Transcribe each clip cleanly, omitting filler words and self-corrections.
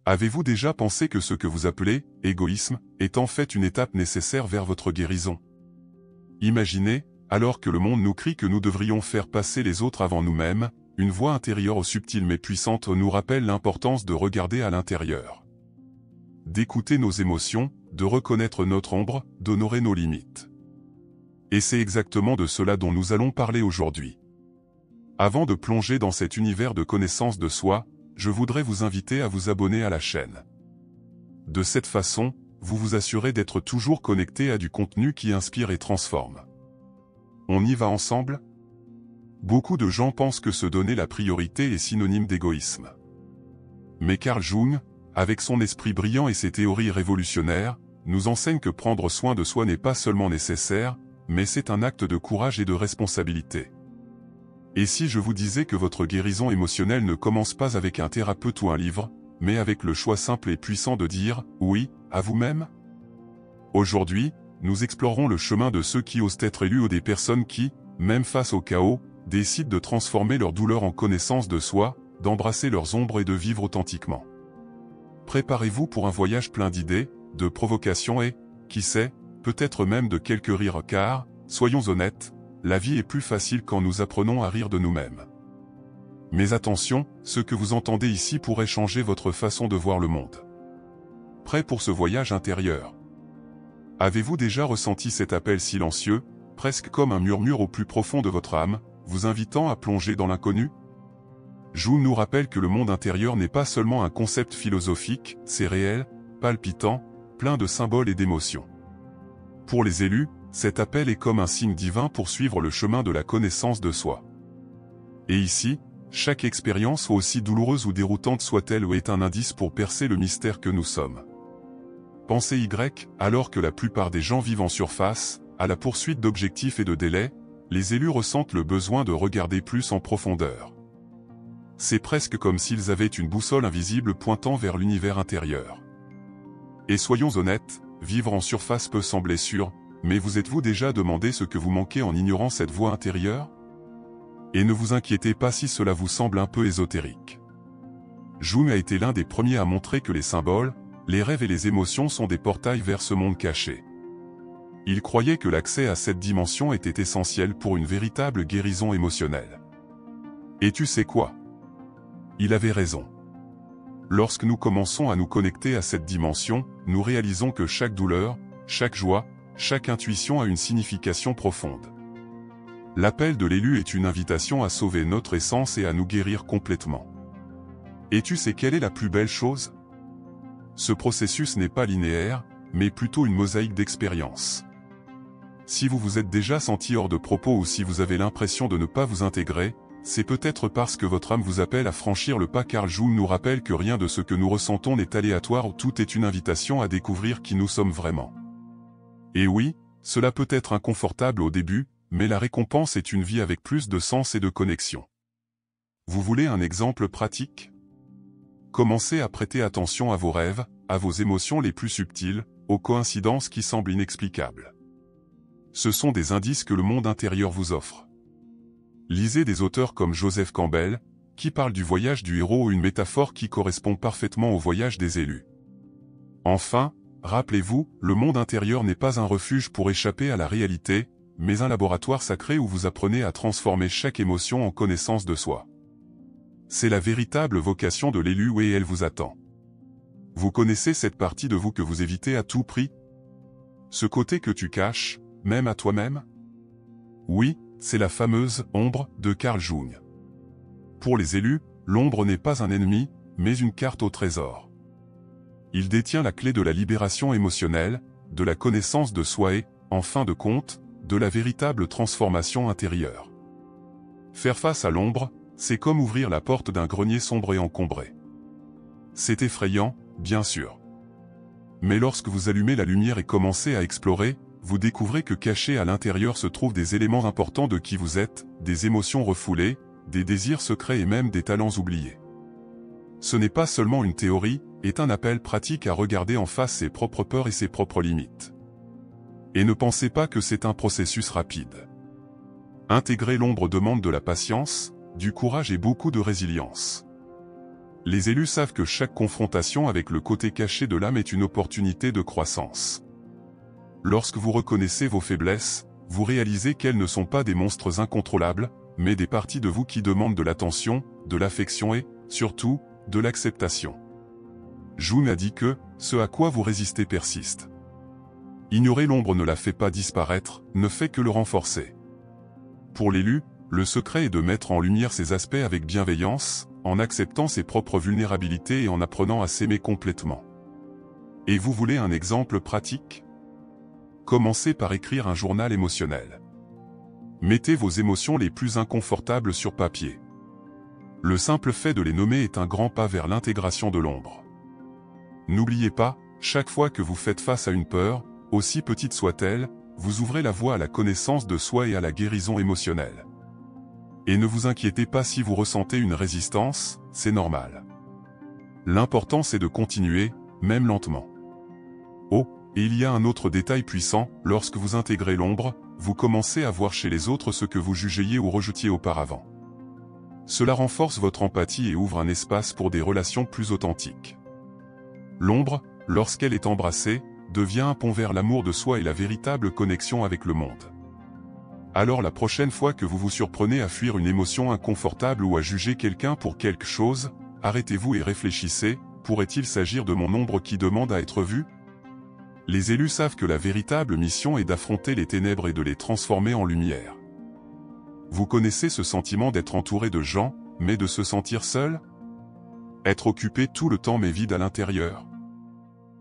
Avez-vous déjà pensé que ce que vous appelez « égoïsme » est en fait une étape nécessaire vers votre guérison? Imaginez, alors que le monde nous crie que nous devrions faire passer les autres avant nous-mêmes, une voix intérieure subtile mais puissante nous rappelle l'importance de regarder à l'intérieur, d'écouter nos émotions, de reconnaître notre ombre, d'honorer nos limites. Et c'est exactement de cela dont nous allons parler aujourd'hui. Avant de plonger dans cet univers de connaissance de soi, je voudrais vous inviter à vous abonner à la chaîne. De cette façon, vous vous assurez d'être toujours connecté à du contenu qui inspire et transforme. On y va ensemble? Beaucoup de gens pensent que se donner la priorité est synonyme d'égoïsme. Mais Carl Jung, avec son esprit brillant et ses théories révolutionnaires, nous enseigne que prendre soin de soi n'est pas seulement nécessaire, mais c'est un acte de courage et de responsabilité. Et si je vous disais que votre guérison émotionnelle ne commence pas avec un thérapeute ou un livre, mais avec le choix simple et puissant de dire « oui » à vous-même? Aujourd'hui, nous explorerons le chemin de ceux qui osent être élus ou des personnes qui, même face au chaos, décident de transformer leur douleur en connaissance de soi, d'embrasser leurs ombres et de vivre authentiquement. Préparez-vous pour un voyage plein d'idées, de provocations et, qui sait, peut-être même de quelques rires car, soyons honnêtes, la vie est plus facile quand nous apprenons à rire de nous-mêmes. Mais attention, ce que vous entendez ici pourrait changer votre façon de voir le monde. Prêt pour ce voyage intérieur? Avez-vous déjà ressenti cet appel silencieux, presque comme un murmure au plus profond de votre âme, vous invitant à plonger dans l'inconnu? Jung nous rappelle que le monde intérieur n'est pas seulement un concept philosophique, c'est réel, palpitant, plein de symboles et d'émotions. Pour les élus, cet appel est comme un signe divin pour suivre le chemin de la connaissance de soi. Et ici, chaque expérience, aussi douloureuse ou déroutante soit-elle, est un indice pour percer le mystère que nous sommes. Pensez Y, alors que la plupart des gens vivent en surface, à la poursuite d'objectifs et de délais, les élus ressentent le besoin de regarder plus en profondeur. C'est presque comme s'ils avaient une boussole invisible pointant vers l'univers intérieur. Et soyons honnêtes, vivre en surface peut sembler sûr, mais vous êtes-vous déjà demandé ce que vous manquez en ignorant cette voix intérieure? Et ne vous inquiétez pas si cela vous semble un peu ésotérique. Jung a été l'un des premiers à montrer que les symboles, les rêves et les émotions sont des portails vers ce monde caché. Il croyait que l'accès à cette dimension était essentiel pour une véritable guérison émotionnelle. Et tu sais quoi? Il avait raison. Lorsque nous commençons à nous connecter à cette dimension, nous réalisons que chaque douleur, chaque joie, chaque intuition a une signification profonde. L'appel de l'élu est une invitation à sauver notre essence et à nous guérir complètement. Et tu sais quelle est la plus belle chose? Ce processus n'est pas linéaire, mais plutôt une mosaïque d'expériences. Si vous vous êtes déjà senti hors de propos ou si vous avez l'impression de ne pas vous intégrer, c'est peut-être parce que votre âme vous appelle à franchir le pas. Carl Jung nous rappelle que rien de ce que nous ressentons n'est aléatoire, tout est une invitation à découvrir qui nous sommes vraiment. Et oui, cela peut être inconfortable au début, mais la récompense est une vie avec plus de sens et de connexion. Vous voulez un exemple pratique? Commencez à prêter attention à vos rêves, à vos émotions les plus subtiles, aux coïncidences qui semblent inexplicables. Ce sont des indices que le monde intérieur vous offre. Lisez des auteurs comme Joseph Campbell, qui parlent du voyage du héros, une métaphore qui correspond parfaitement au voyage des élus. Enfin, rappelez-vous, le monde intérieur n'est pas un refuge pour échapper à la réalité, mais un laboratoire sacré où vous apprenez à transformer chaque émotion en connaissance de soi. C'est la véritable vocation de l'élu et elle vous attend. Vous connaissez cette partie de vous que vous évitez à tout prix? Ce côté que tu caches, même à toi-même? Oui, c'est la fameuse « ombre » de Carl Jung. Pour les élus, l'ombre n'est pas un ennemi, mais une carte au trésor. Il détient la clé de la libération émotionnelle, de la connaissance de soi et, en fin de compte, de la véritable transformation intérieure. Faire face à l'ombre, c'est comme ouvrir la porte d'un grenier sombre et encombré. C'est effrayant, bien sûr. Mais lorsque vous allumez la lumière et commencez à explorer, vous découvrez que cachés à l'intérieur se trouvent des éléments importants de qui vous êtes, des émotions refoulées, des désirs secrets et même des talents oubliés. Ce n'est pas seulement une théorie, c'est un appel pratique à regarder en face ses propres peurs et ses propres limites. Et ne pensez pas que c'est un processus rapide. Intégrer l'ombre demande de la patience, du courage et beaucoup de résilience. Les élus savent que chaque confrontation avec le côté caché de l'âme est une opportunité de croissance. Lorsque vous reconnaissez vos faiblesses, vous réalisez qu'elles ne sont pas des monstres incontrôlables, mais des parties de vous qui demandent de l'attention, de l'affection et, surtout, de l'acceptation. Jung a dit que « ce à quoi vous résistez persiste ». Ignorer l'ombre ne la fait pas disparaître, ne fait que le renforcer. Pour l'élu, le secret est de mettre en lumière ses aspects avec bienveillance, en acceptant ses propres vulnérabilités et en apprenant à s'aimer complètement. Et vous voulez un exemple pratique ? Commencez par écrire un journal émotionnel. Mettez vos émotions les plus inconfortables sur papier. Le simple fait de les nommer est un grand pas vers l'intégration de l'ombre. N'oubliez pas, chaque fois que vous faites face à une peur, aussi petite soit-elle, vous ouvrez la voie à la connaissance de soi et à la guérison émotionnelle. Et ne vous inquiétez pas si vous ressentez une résistance, c'est normal. L'important c'est de continuer, même lentement. Oh, et il y a un autre détail puissant, lorsque vous intégrez l'ombre, vous commencez à voir chez les autres ce que vous jugeiez ou rejetiez auparavant. Cela renforce votre empathie et ouvre un espace pour des relations plus authentiques. L'ombre, lorsqu'elle est embrassée, devient un pont vers l'amour de soi et la véritable connexion avec le monde. Alors la prochaine fois que vous vous surprenez à fuir une émotion inconfortable ou à juger quelqu'un pour quelque chose, arrêtez-vous et réfléchissez, pourrait-il s'agir de mon ombre qui demande à être vue ? Les élus savent que la véritable mission est d'affronter les ténèbres et de les transformer en lumière. Vous connaissez ce sentiment d'être entouré de gens, mais de se sentir seul ? Être occupé tout le temps mais vide à l'intérieur.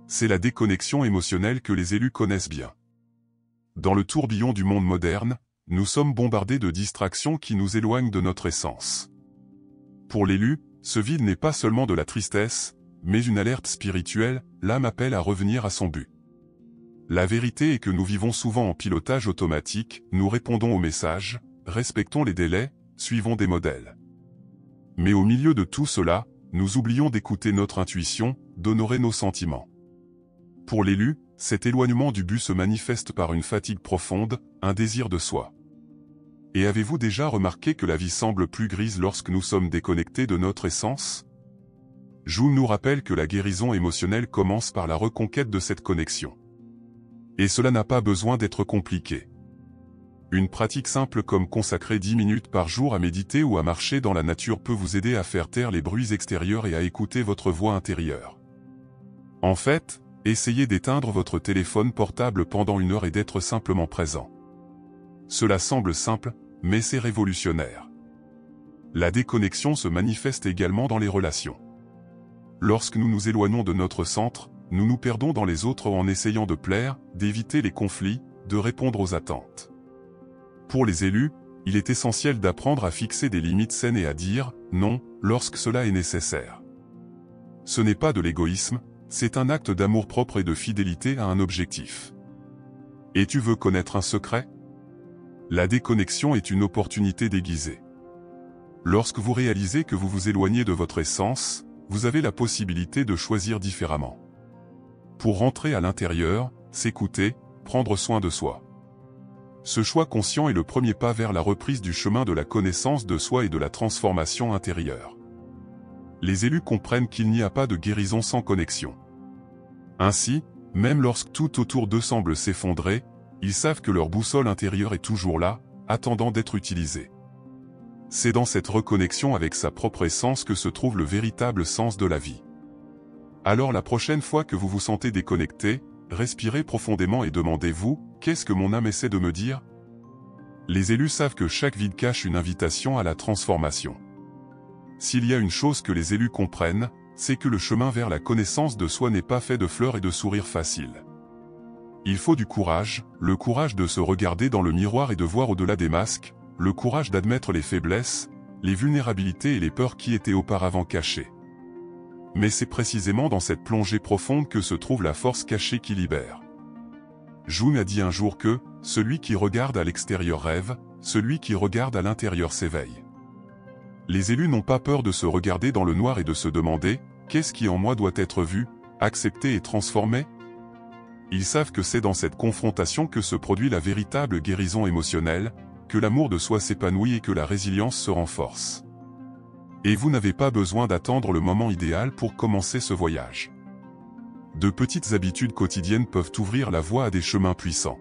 C'est la déconnexion émotionnelle que les élus connaissent bien. Dans le tourbillon du monde moderne, nous sommes bombardés de distractions qui nous éloignent de notre essence. Pour l'élu, ce vide n'est pas seulement de la tristesse, mais une alerte spirituelle, l'âme appelle à revenir à son but. La vérité est que nous vivons souvent en pilotage automatique, nous répondons aux messages, respectons les délais, suivons des modèles. Mais au milieu de tout cela, nous oublions d'écouter notre intuition, d'honorer nos sentiments. Pour l'élu, cet éloignement du but se manifeste par une fatigue profonde, un désir de soi. Et avez-vous déjà remarqué que la vie semble plus grise lorsque nous sommes déconnectés de notre essence ? Jung nous rappelle que la guérison émotionnelle commence par la reconquête de cette connexion. Et cela n'a pas besoin d'être compliqué. Une pratique simple comme consacrer 10 minutes par jour à méditer ou à marcher dans la nature peut vous aider à faire taire les bruits extérieurs et à écouter votre voix intérieure. En fait, essayez d'éteindre votre téléphone portable pendant 1 heure et d'être simplement présent. Cela semble simple, mais c'est révolutionnaire. La déconnexion se manifeste également dans les relations. Lorsque nous nous éloignons de notre centre, nous nous perdons dans les autres en essayant de plaire, d'éviter les conflits, de répondre aux attentes. Pour les élus, il est essentiel d'apprendre à fixer des limites saines et à dire « non » lorsque cela est nécessaire. Ce n'est pas de l'égoïsme, c'est un acte d'amour-propre et de fidélité à un objectif. Et tu veux connaître un secret ? La déconnexion est une opportunité déguisée. Lorsque vous réalisez que vous vous éloignez de votre essence, vous avez la possibilité de choisir différemment. Pour rentrer à l'intérieur, s'écouter, prendre soin de soi. Ce choix conscient est le premier pas vers la reprise du chemin de la connaissance de soi et de la transformation intérieure. Les élus comprennent qu'il n'y a pas de guérison sans connexion. Ainsi, même lorsque tout autour d'eux semble s'effondrer, ils savent que leur boussole intérieure est toujours là, attendant d'être utilisée. C'est dans cette reconnexion avec sa propre essence que se trouve le véritable sens de la vie. Alors la prochaine fois que vous vous sentez déconnecté, respirez profondément et demandez-vous, qu'est-ce que mon âme essaie de me dire ? Les élus savent que chaque vide cache une invitation à la transformation. S'il y a une chose que les élus comprennent, c'est que le chemin vers la connaissance de soi n'est pas fait de fleurs et de sourires faciles. Il faut du courage, le courage de se regarder dans le miroir et de voir au-delà des masques, le courage d'admettre les faiblesses, les vulnérabilités et les peurs qui étaient auparavant cachées. Mais c'est précisément dans cette plongée profonde que se trouve la force cachée qui libère. Jung a dit un jour que « celui qui regarde à l'extérieur rêve, celui qui regarde à l'intérieur s'éveille ». Les élus n'ont pas peur de se regarder dans le noir et de se demander « qu'est-ce qui en moi doit être vu, accepté et transformé ?» Ils savent que c'est dans cette confrontation que se produit la véritable guérison émotionnelle, que l'amour de soi s'épanouit et que la résilience se renforce. Et vous n'avez pas besoin d'attendre le moment idéal pour commencer ce voyage. De petites habitudes quotidiennes peuvent ouvrir la voie à des chemins puissants.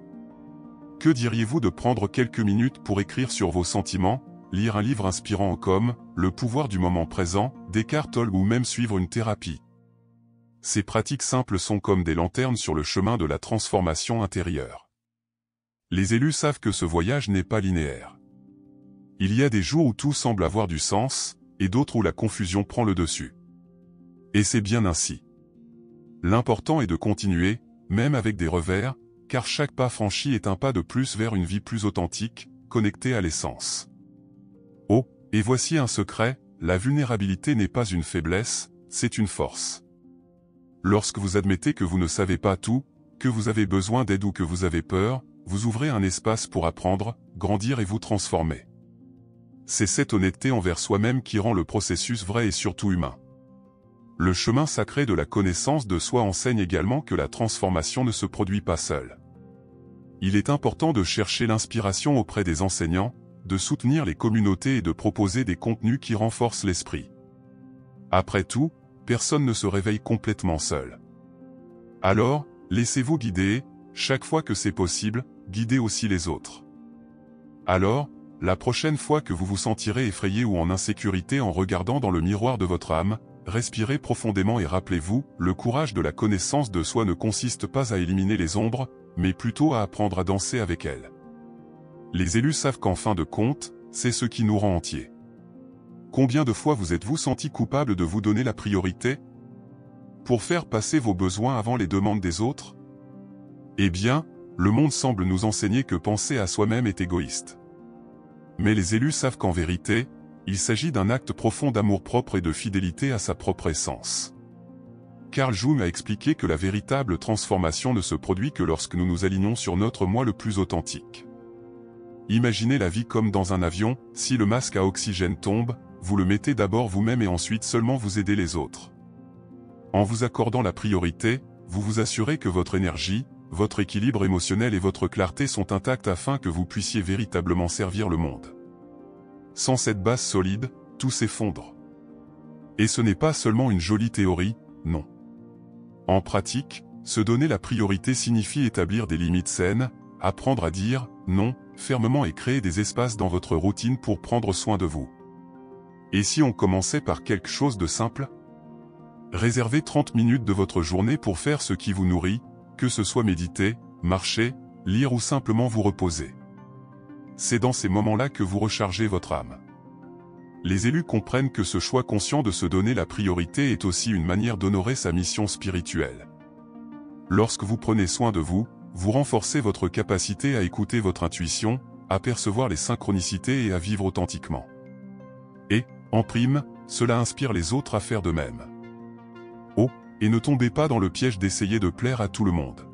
Que diriez-vous de prendre quelques minutes pour écrire sur vos sentiments, lire un livre inspirant comme « Le pouvoir du moment présent » d'Eckhart Tolle ou même suivre une thérapie? Ces pratiques simples sont comme des lanternes sur le chemin de la transformation intérieure. Les élus savent que ce voyage n'est pas linéaire. Il y a des jours où tout semble avoir du sens, et d'autres où la confusion prend le dessus. Et c'est bien ainsi. L'important est de continuer, même avec des revers, car chaque pas franchi est un pas de plus vers une vie plus authentique, connectée à l'essence. Oh, et voici un secret, la vulnérabilité n'est pas une faiblesse, c'est une force. Lorsque vous admettez que vous ne savez pas tout, que vous avez besoin d'aide ou que vous avez peur, vous ouvrez un espace pour apprendre, grandir et vous transformer. C'est cette honnêteté envers soi-même qui rend le processus vrai et surtout humain. Le chemin sacré de la connaissance de soi enseigne également que la transformation ne se produit pas seule. Il est important de chercher l'inspiration auprès des enseignants, de soutenir les communautés et de proposer des contenus qui renforcent l'esprit. Après tout, personne ne se réveille complètement seul. Alors, laissez-vous guider, chaque fois que c'est possible, guidez aussi les autres. Alors, la prochaine fois que vous vous sentirez effrayé ou en insécurité en regardant dans le miroir de votre âme, respirez profondément et rappelez-vous, le courage de la connaissance de soi ne consiste pas à éliminer les ombres, mais plutôt à apprendre à danser avec elles. Les élus savent qu'en fin de compte, c'est ce qui nous rend entiers. Combien de fois vous êtes-vous senti coupable de vous donner la priorité? Pour faire passer vos besoins avant les demandes des autres? Eh bien, le monde semble nous enseigner que penser à soi-même est égoïste. Mais les élus savent qu'en vérité, il s'agit d'un acte profond d'amour-propre et de fidélité à sa propre essence. Carl Jung a expliqué que la véritable transformation ne se produit que lorsque nous nous alignons sur notre moi le plus authentique. Imaginez la vie comme dans un avion, si le masque à oxygène tombe, vous le mettez d'abord vous-même et ensuite seulement vous aidez les autres. En vous accordant la priorité, vous vous assurez que votre énergie, votre équilibre émotionnel et votre clarté sont intacts afin que vous puissiez véritablement servir le monde. Sans cette base solide, tout s'effondre. Et ce n'est pas seulement une jolie théorie, non. En pratique, se donner la priorité signifie établir des limites saines, apprendre à dire « non » fermement et créer des espaces dans votre routine pour prendre soin de vous. Et si on commençait par quelque chose de simple? Réservez 30 minutes de votre journée pour faire ce qui vous nourrit, que ce soit méditer, marcher, lire ou simplement vous reposer. C'est dans ces moments-là que vous rechargez votre âme. Les élus comprennent que ce choix conscient de se donner la priorité est aussi une manière d'honorer sa mission spirituelle. Lorsque vous prenez soin de vous, vous renforcez votre capacité à écouter votre intuition, à percevoir les synchronicités et à vivre authentiquement. Et, en prime, cela inspire les autres à faire de même. Oh, et ne tombez pas dans le piège d'essayer de plaire à tout le monde.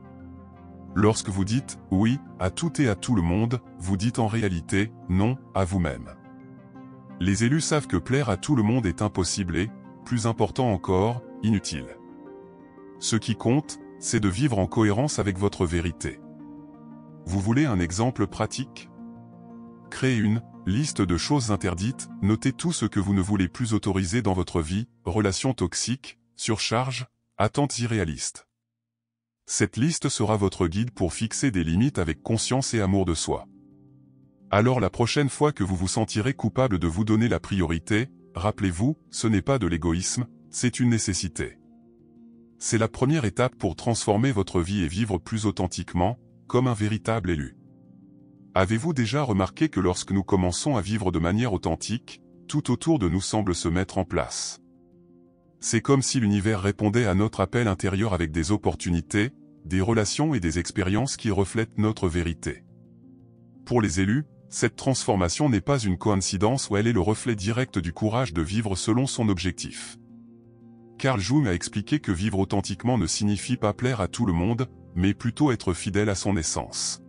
Lorsque vous dites « oui » à tout et à tout le monde, vous dites en réalité « non » à vous-même. Les élus savent que plaire à tout le monde est impossible et, plus important encore, inutile. Ce qui compte, c'est de vivre en cohérence avec votre vérité. Vous voulez un exemple pratique? Créez une liste de choses interdites, notez tout ce que vous ne voulez plus autoriser dans votre vie, relations toxiques, surcharge, attentes irréalistes. Cette liste sera votre guide pour fixer des limites avec conscience et amour de soi. Alors la prochaine fois que vous vous sentirez coupable de vous donner la priorité, rappelez-vous, ce n'est pas de l'égoïsme, c'est une nécessité. C'est la première étape pour transformer votre vie et vivre plus authentiquement, comme un véritable élu. Avez-vous déjà remarqué que lorsque nous commençons à vivre de manière authentique, tout autour de nous semble se mettre en place? C'est comme si l'univers répondait à notre appel intérieur avec des opportunités, des relations et des expériences qui reflètent notre vérité. Pour les élus, cette transformation n'est pas une coïncidence ou elle est le reflet direct du courage de vivre selon son objectif. Carl Jung a expliqué que vivre authentiquement ne signifie pas plaire à tout le monde, mais plutôt être fidèle à son essence.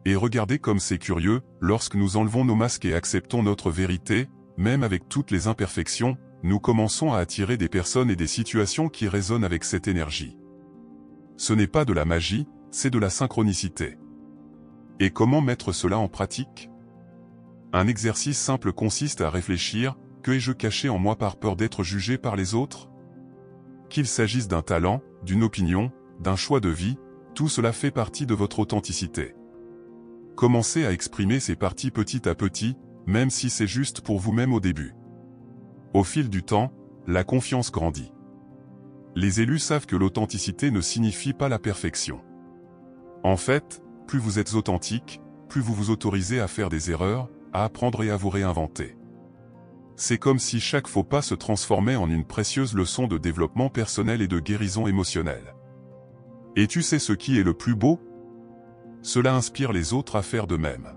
Et regardez comme c'est curieux, lorsque nous enlevons nos masques et acceptons notre vérité, même avec toutes les imperfections, nous commençons à attirer des personnes et des situations qui résonnent avec cette énergie. Ce n'est pas de la magie, c'est de la synchronicité. Et comment mettre cela en pratique? Un exercice simple consiste à réfléchir, Que ai-je caché en moi par peur d'être jugé par les autres? Qu'il s'agisse d'un talent, d'une opinion, d'un choix de vie, tout cela fait partie de votre authenticité. Commencez à exprimer ces parties petit à petit, même si c'est juste pour vous-même au début. Au fil du temps, la confiance grandit. Les élus savent que l'authenticité ne signifie pas la perfection. En fait, plus vous êtes authentique, plus vous vous autorisez à faire des erreurs, à apprendre et à vous réinventer. C'est comme si chaque faux pas se transformait en une précieuse leçon de développement personnel et de guérison émotionnelle. Et tu sais ce qui est le plus beau? Cela inspire les autres à faire de même.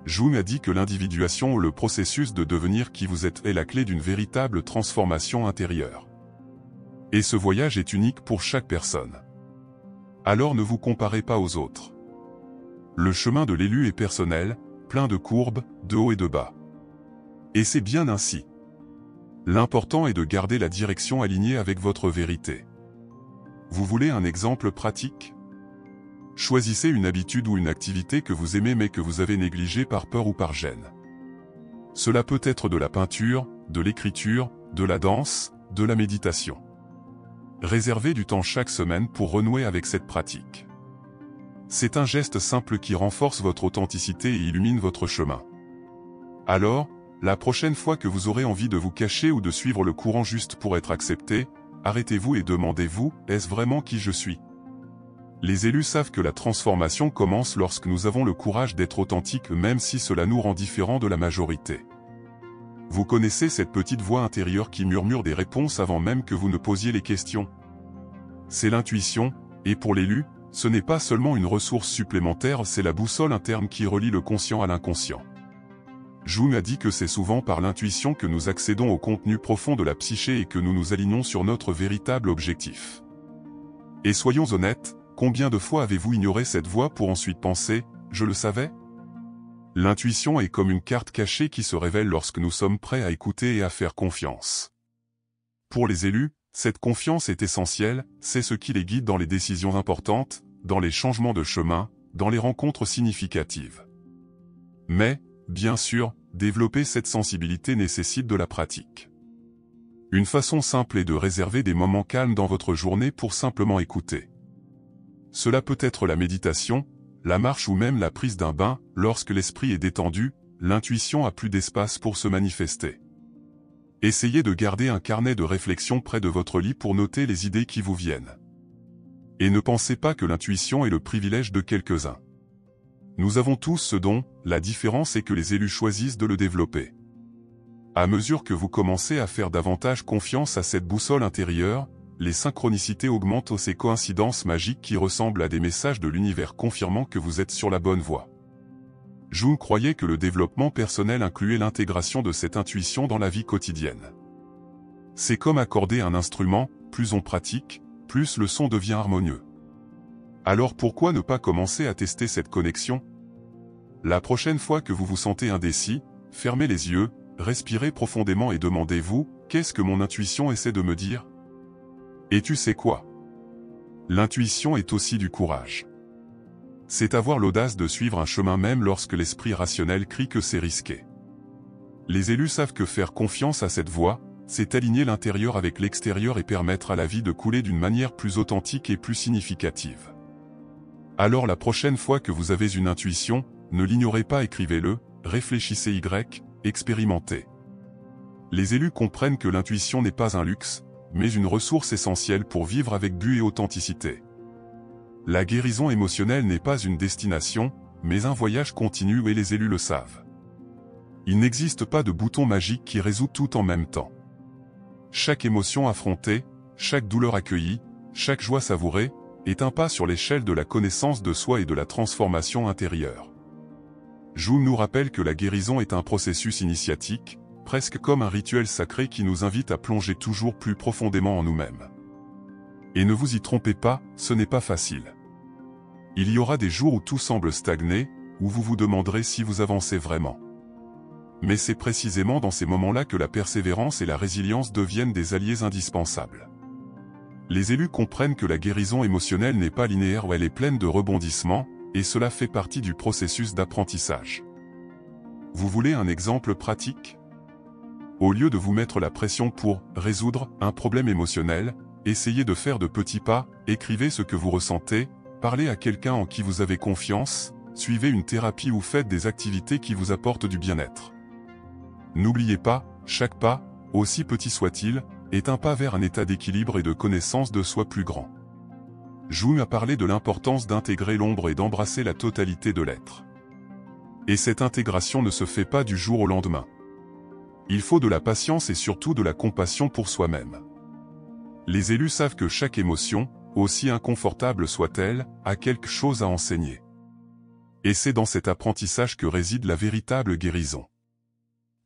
Jung a dit que l'individuation ou le processus de devenir qui vous êtes est la clé d'une véritable transformation intérieure. Et ce voyage est unique pour chaque personne. Alors ne vous comparez pas aux autres. Le chemin de l'élu est personnel, plein de courbes, de hauts et de bas. Et c'est bien ainsi. L'important est de garder la direction alignée avec votre vérité. Vous voulez un exemple pratique? Choisissez une habitude ou une activité que vous aimez mais que vous avez négligée par peur ou par gêne. Cela peut être de la peinture, de l'écriture, de la danse, de la méditation. Réservez du temps chaque semaine pour renouer avec cette pratique. C'est un geste simple qui renforce votre authenticité et illumine votre chemin. Alors, la prochaine fois que vous aurez envie de vous cacher ou de suivre le courant juste pour être accepté, arrêtez-vous et demandez-vous, est-ce vraiment qui je suis? Les élus savent que la transformation commence lorsque nous avons le courage d'être authentiques même si cela nous rend différents de la majorité. Vous connaissez cette petite voix intérieure qui murmure des réponses avant même que vous ne posiez les questions. C'est l'intuition, et pour l'élu, ce n'est pas seulement une ressource supplémentaire, c'est la boussole interne qui relie le conscient à l'inconscient. Jung a dit que c'est souvent par l'intuition que nous accédons au contenu profond de la psyché et que nous nous alignons sur notre véritable objectif. Et soyons honnêtes, combien de fois avez-vous ignoré cette voix pour ensuite penser « je le savais » ? L'intuition est comme une carte cachée qui se révèle lorsque nous sommes prêts à écouter et à faire confiance. Pour les élus, cette confiance est essentielle, c'est ce qui les guide dans les décisions importantes, dans les changements de chemin, dans les rencontres significatives. Mais, bien sûr, développer cette sensibilité nécessite de la pratique. Une façon simple est de réserver des moments calmes dans votre journée pour simplement écouter. Cela peut être la méditation, la marche ou même la prise d'un bain. Lorsque l'esprit est détendu, l'intuition a plus d'espace pour se manifester. Essayez de garder un carnet de réflexion près de votre lit pour noter les idées qui vous viennent. Et ne pensez pas que l'intuition est le privilège de quelques-uns. Nous avons tous ce don, la différence est que les élus choisissent de le développer. À mesure que vous commencez à faire davantage confiance à cette boussole intérieure, les synchronicités augmentent, ces coïncidences magiques qui ressemblent à des messages de l'univers confirmant que vous êtes sur la bonne voie. Jung croyait que le développement personnel incluait l'intégration de cette intuition dans la vie quotidienne. C'est comme accorder un instrument, plus on pratique, plus le son devient harmonieux. Alors pourquoi ne pas commencer à tester cette connexion? La prochaine fois que vous vous sentez indécis, fermez les yeux, respirez profondément et demandez-vous, qu'est-ce que mon intuition essaie de me dire? Et tu sais quoi? L'intuition est aussi du courage. C'est avoir l'audace de suivre un chemin même lorsque l'esprit rationnel crie que c'est risqué. Les élus savent que faire confiance à cette voie, c'est aligner l'intérieur avec l'extérieur et permettre à la vie de couler d'une manière plus authentique et plus significative. Alors la prochaine fois que vous avez une intuition, ne l'ignorez pas, écrivez-le, réfléchissez expérimentez. Les élus comprennent que l'intuition n'est pas un luxe, mais une ressource essentielle pour vivre avec but et authenticité. La guérison émotionnelle n'est pas une destination, mais un voyage continu et les élus le savent. Il n'existe pas de bouton magique qui résout tout en même temps. Chaque émotion affrontée, chaque douleur accueillie, chaque joie savourée, est un pas sur l'échelle de la connaissance de soi et de la transformation intérieure. Jung nous rappelle que la guérison est un processus initiatique, presque comme un rituel sacré qui nous invite à plonger toujours plus profondément en nous-mêmes. Et ne vous y trompez pas, ce n'est pas facile. Il y aura des jours où tout semble stagner, où vous vous demanderez si vous avancez vraiment. Mais c'est précisément dans ces moments-là que la persévérance et la résilience deviennent des alliés indispensables. Les élus comprennent que la guérison émotionnelle n'est pas linéaire, où elle est pleine de rebondissements, et cela fait partie du processus d'apprentissage. Vous voulez un exemple pratique ? au lieu de vous mettre la pression pour résoudre un problème émotionnel, essayez de faire de petits pas, écrivez ce que vous ressentez, parlez à quelqu'un en qui vous avez confiance, suivez une thérapie ou faites des activités qui vous apportent du bien-être. N'oubliez pas, chaque pas, aussi petit soit-il, est un pas vers un état d'équilibre et de connaissance de soi plus grand. Jung a parlé de l'importance d'intégrer l'ombre et d'embrasser la totalité de l'être. Et cette intégration ne se fait pas du jour au lendemain. Il faut de la patience et surtout de la compassion pour soi-même. Les élus savent que chaque émotion, aussi inconfortable soit-elle, a quelque chose à enseigner. Et c'est dans cet apprentissage que réside la véritable guérison.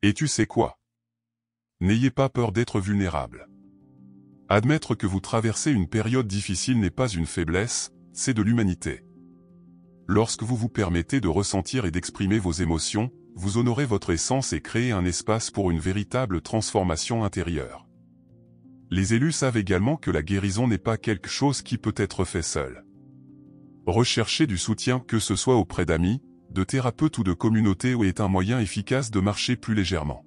Et tu sais quoi? N'ayez pas peur d'être vulnérable. Admettre que vous traversez une période difficile n'est pas une faiblesse, c'est de l'humanité. Lorsque vous vous permettez de ressentir et d'exprimer vos émotions, vous honorez votre essence et créez un espace pour une véritable transformation intérieure. Les élus savent également que la guérison n'est pas quelque chose qui peut être fait seul. Rechercher du soutien, que ce soit auprès d'amis, de thérapeutes ou de communautés, est un moyen efficace de marcher plus légèrement.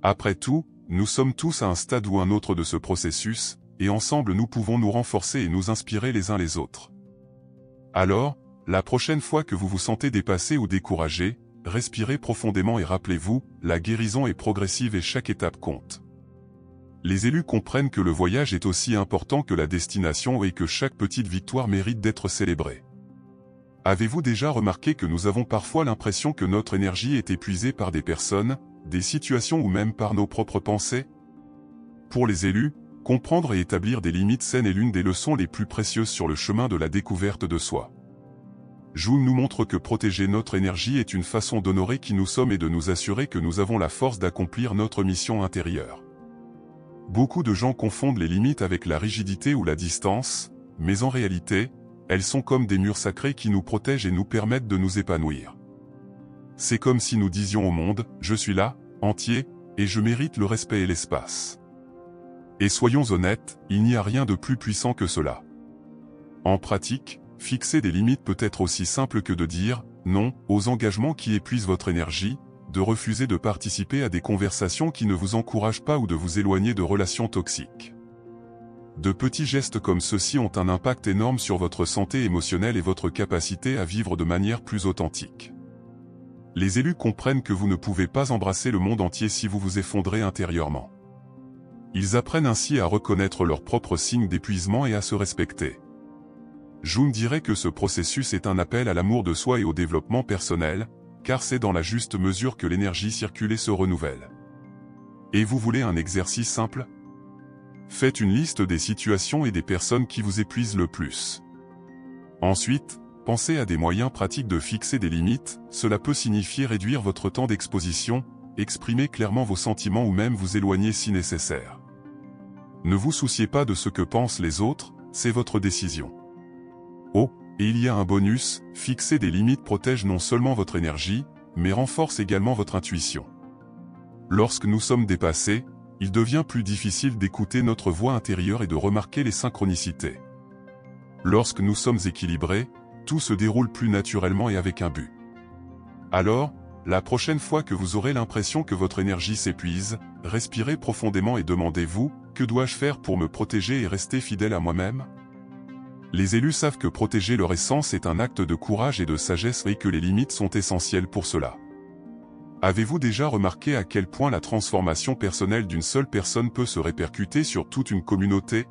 Après tout, nous sommes tous à un stade ou un autre de ce processus, et ensemble nous pouvons nous renforcer et nous inspirer les uns les autres. Alors, la prochaine fois que vous vous sentez dépassé ou découragé, respirez profondément et rappelez-vous, la guérison est progressive et chaque étape compte. Les élus comprennent que le voyage est aussi important que la destination et que chaque petite victoire mérite d'être célébrée. Avez-vous déjà remarqué que nous avons parfois l'impression que notre énergie est épuisée par des personnes, des situations ou même par nos propres pensées? Pour les élus, comprendre et établir des limites saines est l'une des leçons les plus précieuses sur le chemin de la découverte de soi. Jung nous montre que protéger notre énergie est une façon d'honorer qui nous sommes et de nous assurer que nous avons la force d'accomplir notre mission intérieure. Beaucoup de gens confondent les limites avec la rigidité ou la distance, mais en réalité, elles sont comme des murs sacrés qui nous protègent et nous permettent de nous épanouir. C'est comme si nous disions au monde, je suis là, entier, et je mérite le respect et l'espace. Et soyons honnêtes, il n'y a rien de plus puissant que cela. En pratique, fixer des limites peut être aussi simple que de dire non aux engagements qui épuisent votre énergie, de refuser de participer à des conversations qui ne vous encouragent pas ou de vous éloigner de relations toxiques. De petits gestes comme ceux-ci ont un impact énorme sur votre santé émotionnelle et votre capacité à vivre de manière plus authentique. Les élus comprennent que vous ne pouvez pas embrasser le monde entier si vous vous effondrez intérieurement. Ils apprennent ainsi à reconnaître leurs propres signes d'épuisement et à se respecter. Jung dirait que ce processus est un appel à l'amour de soi et au développement personnel, car c'est dans la juste mesure que l'énergie circule et se renouvelle. Et vous voulez un exercice simple? Faites une liste des situations et des personnes qui vous épuisent le plus. Ensuite, pensez à des moyens pratiques de fixer des limites. Cela peut signifier réduire votre temps d'exposition, exprimer clairement vos sentiments ou même vous éloigner si nécessaire. Ne vous souciez pas de ce que pensent les autres, c'est votre décision. Oh, et il y a un bonus, fixer des limites protège non seulement votre énergie, mais renforce également votre intuition. Lorsque nous sommes dépassés, il devient plus difficile d'écouter notre voix intérieure et de remarquer les synchronicités. Lorsque nous sommes équilibrés, tout se déroule plus naturellement et avec un but. Alors, la prochaine fois que vous aurez l'impression que votre énergie s'épuise, respirez profondément et demandez-vous, que dois-je faire pour me protéger et rester fidèle à moi-même? Les élus savent que protéger leur essence est un acte de courage et de sagesse et que les limites sont essentielles pour cela. Avez-vous déjà remarqué à quel point la transformation personnelle d'une seule personne peut se répercuter sur toute une communauté?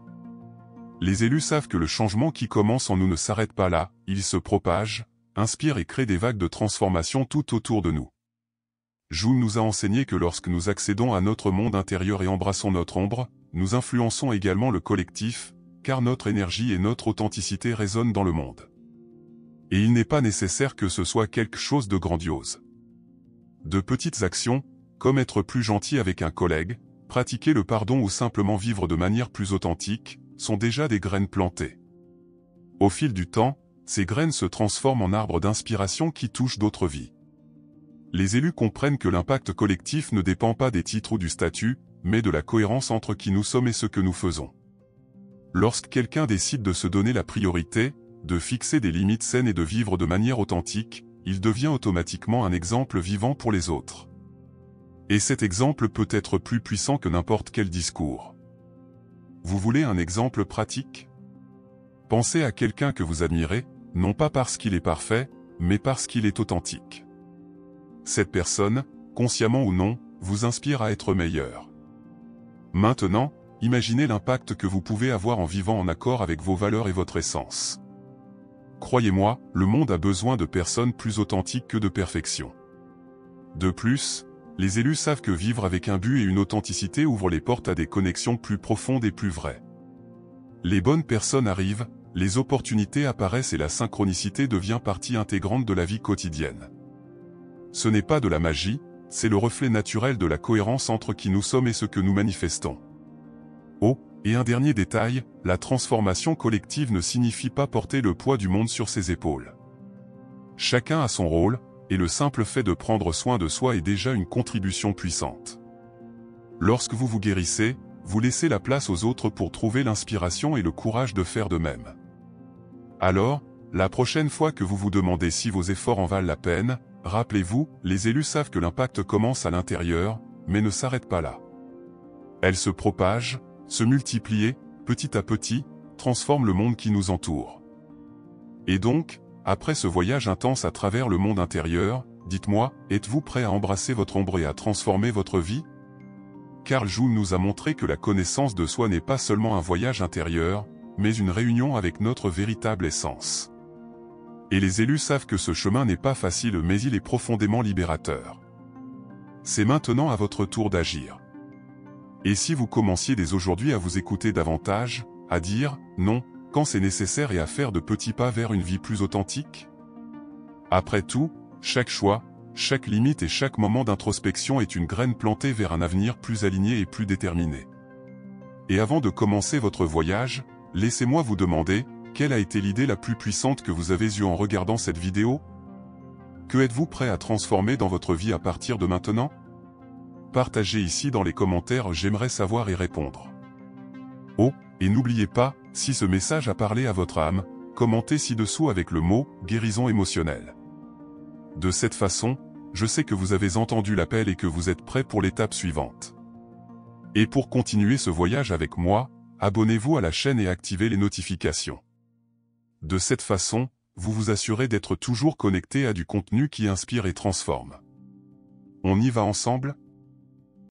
Les élus savent que le changement qui commence en nous ne s'arrête pas là, il se propage, inspire et crée des vagues de transformation tout autour de nous. Jung nous a enseigné que lorsque nous accédons à notre monde intérieur et embrassons notre ombre, nous influençons également le collectif, car notre énergie et notre authenticité résonnent dans le monde. Et il n'est pas nécessaire que ce soit quelque chose de grandiose. De petites actions, comme être plus gentil avec un collègue, pratiquer le pardon ou simplement vivre de manière plus authentique, sont déjà des graines plantées. Au fil du temps, ces graines se transforment en arbres d'inspiration qui touchent d'autres vies. Les élus comprennent que l'impact collectif ne dépend pas des titres ou du statut, mais de la cohérence entre qui nous sommes et ce que nous faisons. Lorsque quelqu'un décide de se donner la priorité, de fixer des limites saines et de vivre de manière authentique, il devient automatiquement un exemple vivant pour les autres. Et cet exemple peut être plus puissant que n'importe quel discours. Vous voulez un exemple pratique? Pensez à quelqu'un que vous admirez, non pas parce qu'il est parfait, mais parce qu'il est authentique. Cette personne, consciemment ou non, vous inspire à être meilleur. Maintenant, imaginez l'impact que vous pouvez avoir en vivant en accord avec vos valeurs et votre essence. Croyez-moi, le monde a besoin de personnes plus authentiques que de perfection. De plus, les élus savent que vivre avec un but et une authenticité ouvre les portes à des connexions plus profondes et plus vraies. Les bonnes personnes arrivent, les opportunités apparaissent et la synchronicité devient partie intégrante de la vie quotidienne. Ce n'est pas de la magie, c'est le reflet naturel de la cohérence entre qui nous sommes et ce que nous manifestons. Oh, et un dernier détail, la transformation collective ne signifie pas porter le poids du monde sur ses épaules. Chacun a son rôle, et le simple fait de prendre soin de soi est déjà une contribution puissante. Lorsque vous vous guérissez, vous laissez la place aux autres pour trouver l'inspiration et le courage de faire de même. Alors, la prochaine fois que vous vous demandez si vos efforts en valent la peine, rappelez-vous, les élus savent que l'impact commence à l'intérieur, mais ne s'arrête pas là. Elle se propage, se multiplie, petit à petit, transforme le monde qui nous entoure. Et donc, après ce voyage intense à travers le monde intérieur, dites-moi, êtes-vous prêt à embrasser votre ombre et à transformer votre vie? Carl Jung nous a montré que la connaissance de soi n'est pas seulement un voyage intérieur, mais une réunion avec notre véritable essence. Et les élus savent que ce chemin n'est pas facile mais il est profondément libérateur. C'est maintenant à votre tour d'agir. Et si vous commenciez dès aujourd'hui à vous écouter davantage, à dire « non » quand c'est nécessaire et à faire de petits pas vers une vie plus authentique? Après tout, chaque choix, chaque limite et chaque moment d'introspection est une graine plantée vers un avenir plus aligné et plus déterminé. Et avant de commencer votre voyage, laissez-moi vous demander, quelle a été l'idée la plus puissante que vous avez eue en regardant cette vidéo? Que êtes-vous prêt à transformer dans votre vie à partir de maintenant? Partagez ici dans les commentaires, j'aimerais savoir et répondre. Oh, et n'oubliez pas, si ce message a parlé à votre âme, commentez ci-dessous avec le mot « guérison émotionnelle ». De cette façon, je sais que vous avez entendu l'appel et que vous êtes prêt pour l'étape suivante. Et pour continuer ce voyage avec moi, abonnez-vous à la chaîne et activez les notifications. De cette façon, vous vous assurez d'être toujours connecté à du contenu qui inspire et transforme. On y va ensemble ?